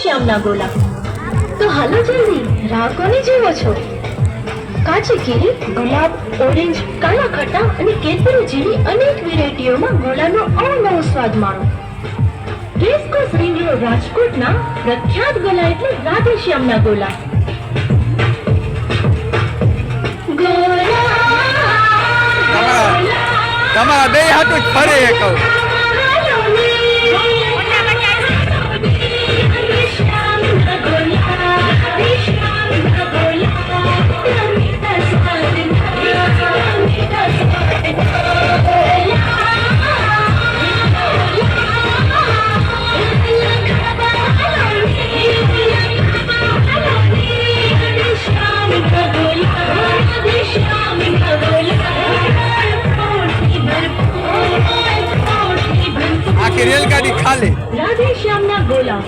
શ્યામના ગોલા. તો હાલો જલ્દી, રાહ કોની જેવો છો? કાચી કેરી, ગુલાબ, ઓરેન્જ, કાળા ખટ્ટા અને કેસરી જેવી અનેક વેરાયટીઓમાં ગોલાનો અવનવો સ્વાદ માણો. રેસકોર્સ રિંગ રોડ રાજકોટના પ્રખ્યાત ગોલા એટલે રાધેશ્યામના ગોલા. તમારા બે હાથું જ ફરે કહું. આખી રેલગાડી ખાલી. રાધેશ્યામના ગોલા.